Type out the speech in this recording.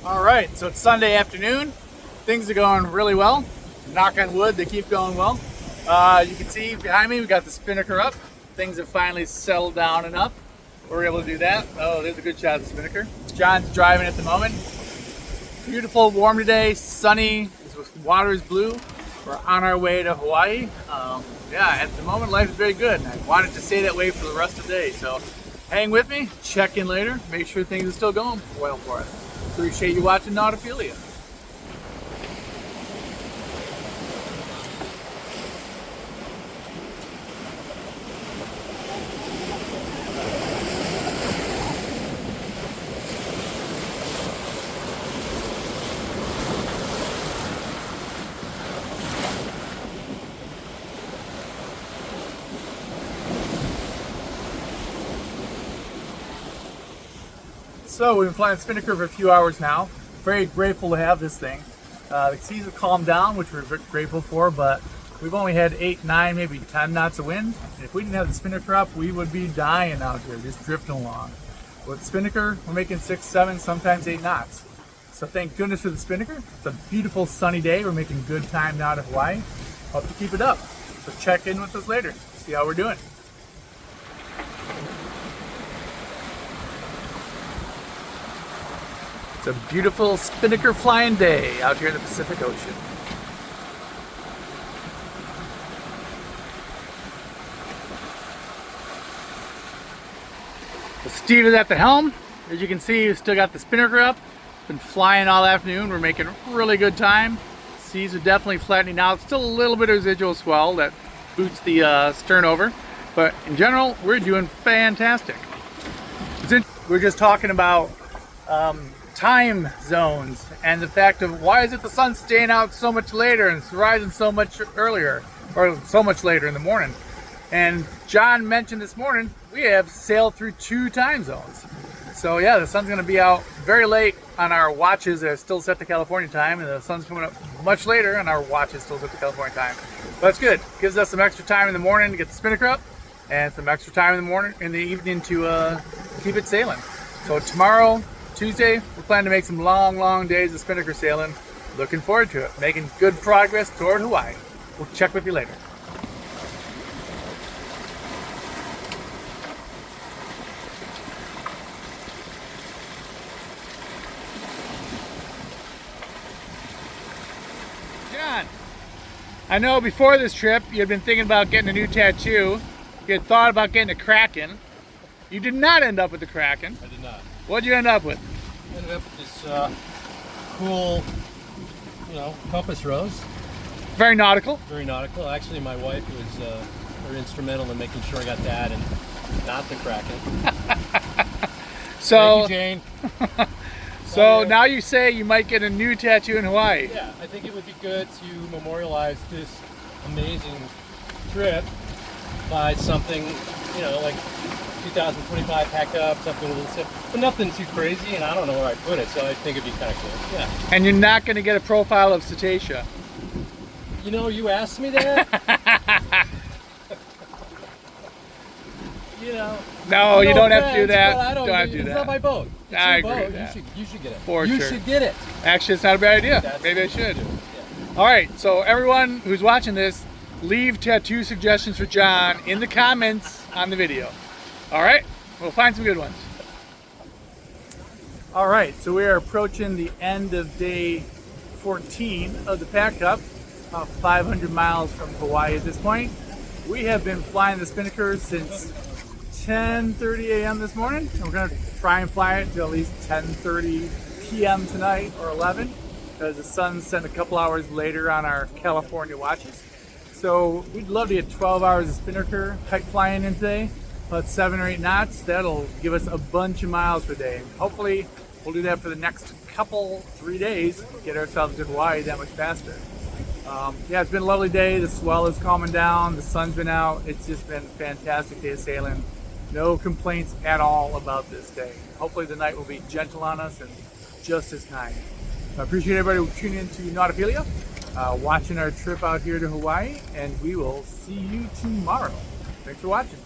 All right, so it's Sunday afternoon. Things are going really well. Knock on wood, they keep going well. You can see behind me, we got the spinnaker up. Things have finally settled down enough. We're able to do that. Oh, there's a good shot of the spinnaker. John's driving at the moment. Beautiful, warm today, sunny. The water is blue. We're on our way to Hawaii. Yeah, at the moment, life is very good. And I want it to stay that way for the rest of the day. So hang with me, check in later, make sure things are still going well for us. Appreciate you watching Nautophilia. So we've been flying spinnaker for a few hours now. Very grateful to have this thing. The seas have calmed down, which we're grateful for, but we've only had 8, 9, maybe 10 knots of wind. And if we didn't have the spinnaker up, we would be dying out here, just drifting along. With the spinnaker, we're making 6, 7, sometimes 8 knots. So thank goodness for the spinnaker. It's a beautiful sunny day. We're making good time now to Hawaii. Hope to keep it up. So check in with us later, see how we're doing. It's a beautiful spinnaker flying day out here in the Pacific Ocean. So Steve is at the helm. As you can see, we've still got the spinnaker up. Been flying all afternoon. We're making really good time. Seas are definitely flattening out. Still a little bit of residual swell that boots the stern over. But in general, we're doing fantastic. We're just talking about time zones and the fact of why is it the sun's staying out so much later and it's rising so much earlier or so much later in the morning. And John mentioned this morning we have sailed through 2 time zones. So yeah, the sun's going to be out very late on our watches that are still set to California time, and the sun's coming up much later on our watches still set to California time. But that's good. Gives us some extra time in the morning to get the spinnaker up and some extra time in the morning, in the evening to keep it sailing. So tomorrow, Tuesday, we're planning to make some long days of spinnaker sailing. Looking forward to it. Making good progress toward Hawaii. We'll check with you later. John, I know before this trip you had been thinking about getting a new tattoo. You had thought about getting a Kraken. You did not end up with the Kraken. I did not. What did you end up with? I ended up with this cool, compass rose. Very nautical. Very nautical. Actually, my wife was very instrumental in making sure I got that and not the Kraken. So, thank you, Jane. So now you say you might get a new tattoo in Hawaii. Yeah, I think it would be good to memorialize this amazing trip by something, like 2025 Pac Cup, something a little simple, but nothing too crazy, and I don't know where I put it, so I think it'd be kind of cool. Yeah. And you're not going to get a profile of Cetacea. You asked me that. No, you don't have to do that. I don't have to do that. It's not my boat. It's I your agree boat. with that. You should get it. For you sure. should get it. Actually, it's not a bad idea. That's Maybe I should. Yeah. All right, so everyone who's watching this, leave tattoo suggestions for John in the comments on the video. All right, we'll find some good ones. All right, so we are approaching the end of day 14 of the Pac Cup, about 500 miles from Hawaii at this point. We have been flying the spinnaker since 10:30 a.m. this morning, and we're going to try and fly it till at least 10:30 p.m. tonight or 11, because the sun's set a couple hours later on our California watches. So we'd love to get 12 hours of spinnaker kite flying in today, about 7 or 8 knots. That'll give us a bunch of miles per day. And hopefully we'll do that for the next 3 days, get ourselves to Hawaii that much faster. Yeah, it's been a lovely day. The swell is calming down. The sun's been out. It's just been a fantastic day of sailing. No complaints at all about this day. Hopefully the night will be gentle on us and just as kind. I appreciate everybody tuning in to Nautophilia, watching our trip out here to Hawaii, and we will see you tomorrow. Thanks for watching.